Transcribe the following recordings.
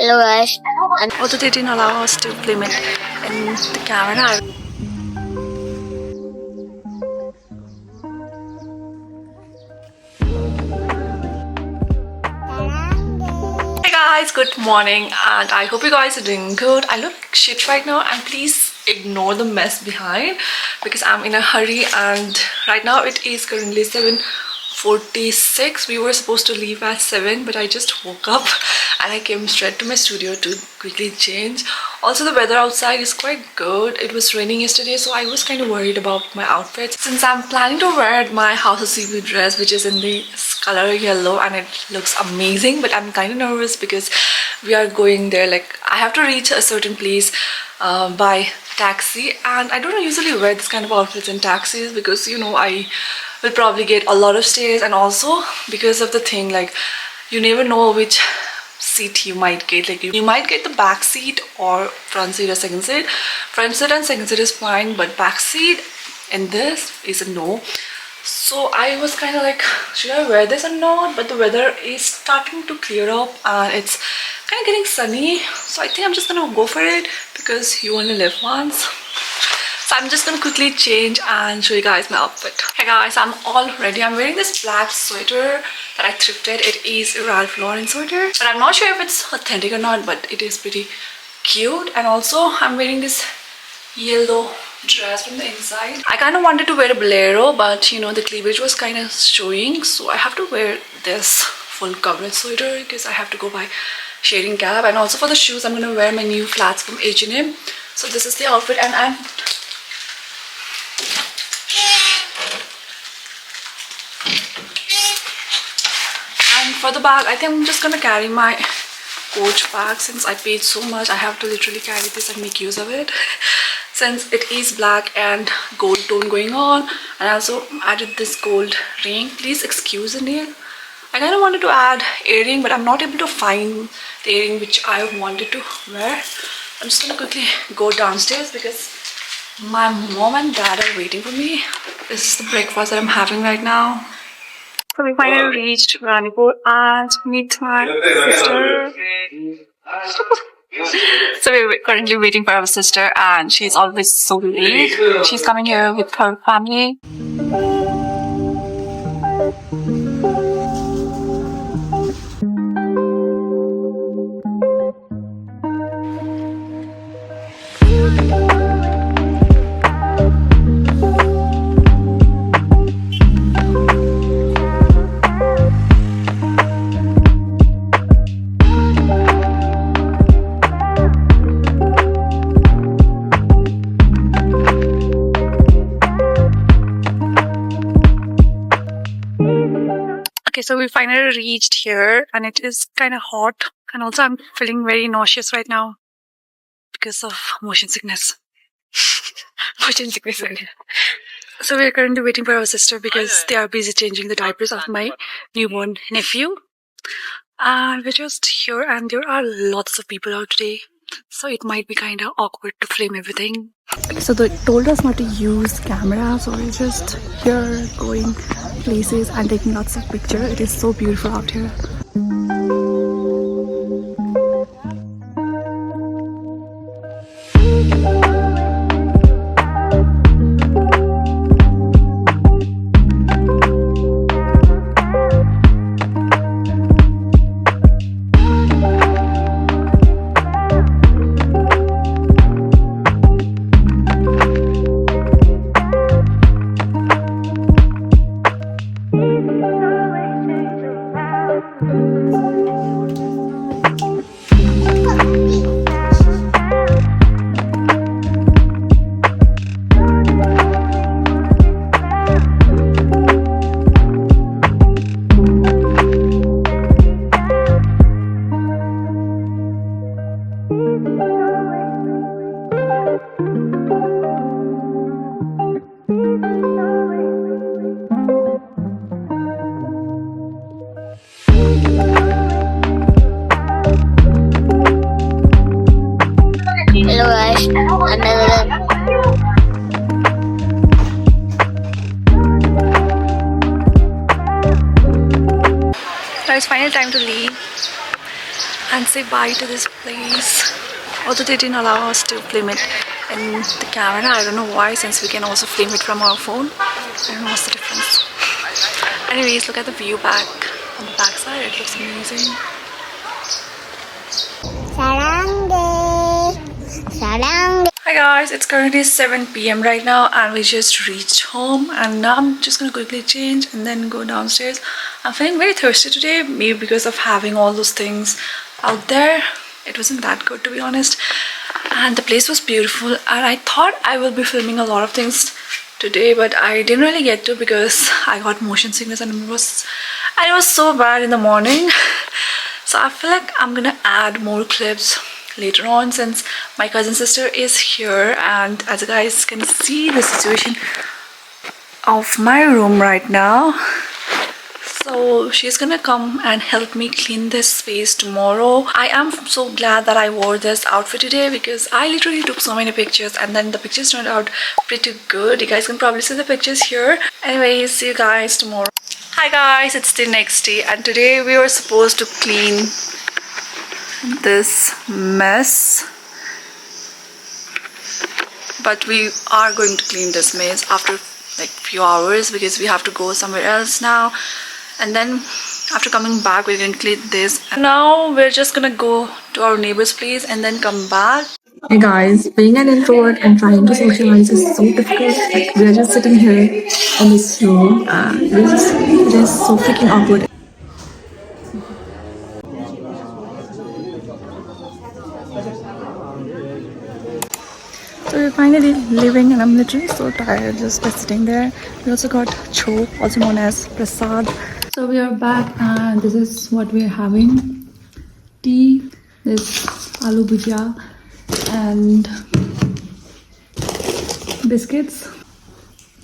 Hello guys. Although they didn't allow us to film it in the camera. Hey guys, good morning and I hope you guys are doing good. I look shit right now and please ignore the mess behind because I'm in a hurry and right now it is currently 7:46. We were supposed to leave at 7 but I just woke up and I came straight to my studio to quickly change. Also the weather outside is quite good. It was raining yesterday so I was kind of worried about my outfit. Since I'm planning to wear my House of Seaweed dress which is in the color yellow and it looks amazing, but I'm kind of nervous because we are going there, like I have to reach a certain place by taxi and I don't usually wear this kind of outfits in taxis because you know I will probably get a lot of stares, and also because of the thing like you never know which seat you might get. Like you might get the back seat or front seat or second seat. Front seat and second seat is fine, but back seat in this is a no. So I was kind of like, should I wear this or not? But the weather is starting to clear up and it's kind of getting sunny, so I think I'm just gonna go for it because you only live once. So I'm just gonna quickly change and show you guys my outfit. Hey guys, I'm all ready. I'm wearing this black sweater that I thrifted. It is a Ralph Lauren sweater, but I'm not sure if it's authentic or not, but it is pretty cute. And also I'm wearing this yellow dress from the inside. I kind of wanted to wear a bolero, but you know the cleavage was kind of showing, so I have to wear this full coverage sweater because I have to go by shading cap. And also for the shoes, I'm gonna wear my new flats from H&M. So this is the outfit, and for the bag, I think I'm just gonna carry my Coach bag. Since I paid so much, I have to literally carry this and make use of it. Since it is black and gold tone going on, and I also added this gold ring. Please excuse the nail. I kind of wanted to add earring, but I'm not able to find the earring which I wanted to wear. I'm just gonna quickly go downstairs because my mom and dad are waiting for me. This is the breakfast that I'm having right now. So we finally reached Ranipur and meet my sister. So we're currently waiting for our sister and she's always so late. She's coming here with her family. Okay, so we finally reached here and it is kind of hot, and also I'm feeling very nauseous right now because of motion sickness. Motion sickness. So we're currently waiting for our sister because they are busy changing the diapers of my newborn nephew. And we're just here and there are lots of people out today, so it might be kind of awkward to film everything. So they told us not to use camera, so we're just here going places and taking lots of pictures. It is so beautiful out here. Hello guys. Now it's final time to leave. And say bye to this place. Although they didn't allow us to film it in the camera. I don't know why, since we can also film it from our phone. I don't know what's the difference. Anyways, look at the view back on the back side. It looks amazing. Hi guys, it's currently 7 p.m. right now and we just reached home, and now I'm just gonna quickly change and then go downstairs. I'm feeling very thirsty today, maybe because of having all those things out there. It wasn't that good, to be honest, and the place was beautiful, and I thought I will be filming a lot of things today, but I didn't really get to because I got motion sickness and it was so bad in the morning. So I feel like I'm gonna add more clips later on, since my cousin sister is here, and as you guys can see the situation of my room right now. So she's gonna come and help me clean this space tomorrow. I am so glad that I wore this outfit today because I literally took so many pictures and then the pictures turned out pretty good. You guys can probably see the pictures here. Anyways, see you guys tomorrow. Hi guys, it's the next day and today we were supposed to clean this mess, but we are going to clean this mess after like few hours because we have to go somewhere else now, and then after coming back we're going to clean this. Now we're just gonna go to our neighbor's place and then come back. Hey guys, being an introvert and trying to socialize is so difficult. Like, we're just sitting here on this room and it is so freaking awkward. So we're finally leaving and I'm literally so tired just by sitting there. We also got cho, also known as prasad. So we are back and this is what we're having. Tea, this aloo bhujia and biscuits.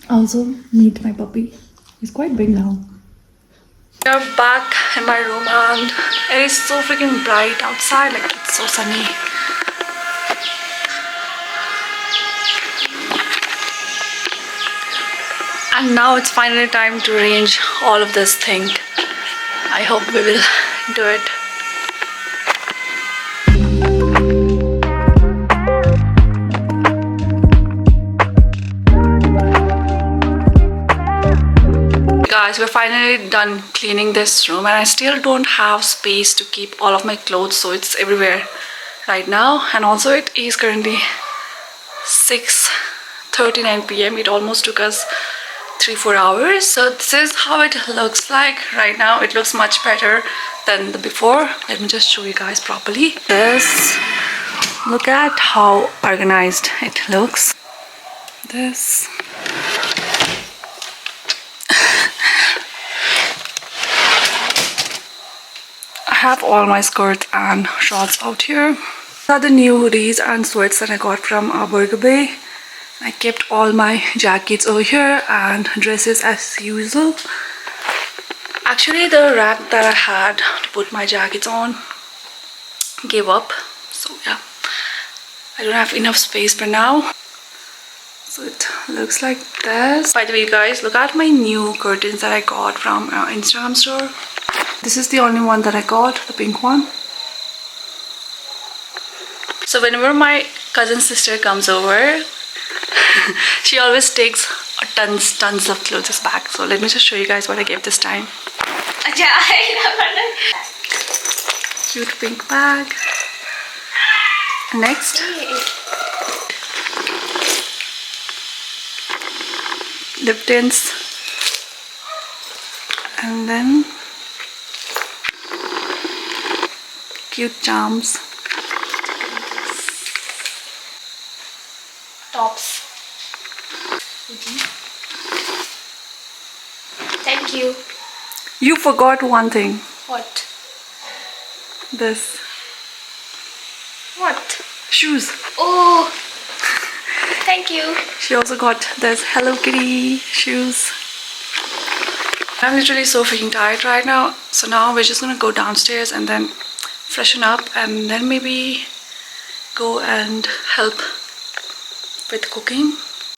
Also meet my puppy. He's quite big now. We are back in my room and it is so freaking bright outside, like it's so sunny. And now it's finally time to arrange all of this thing. I hope we will do it. Guys, we're finally done cleaning this room and I still don't have space to keep all of my clothes, so it's everywhere right now. And also it is currently 6:39 p.m. It almost took us 3-4 hours. So this is how it looks like right now. It looks much better than the before. Let me just show you guys properly. This, look at how organized it looks. This. I have all my skirts and shorts out here. These are the new hoodies and sweats that I got from Burger Bay. I kept all my jackets over here and dresses as usual. Actually, the rack that I had to put my jackets on gave up. So yeah, I don't have enough space for now. So it looks like this. By the way, guys, look at my new curtains that I got from our Instagram store. This is the only one that I got, the pink one. So whenever my cousin sister comes over, she always takes tons of clothes back. So let me just show you guys what I gave this time. Cute pink bag. Next, lip tints, and then cute charms, tops. Thank you. You forgot one thing. What? This. What? Shoes. Oh, thank you. She also got this Hello Kitty shoes. I'm literally so freaking tired right now. So now we're just gonna go downstairs and then freshen up and then maybe go and help with cooking.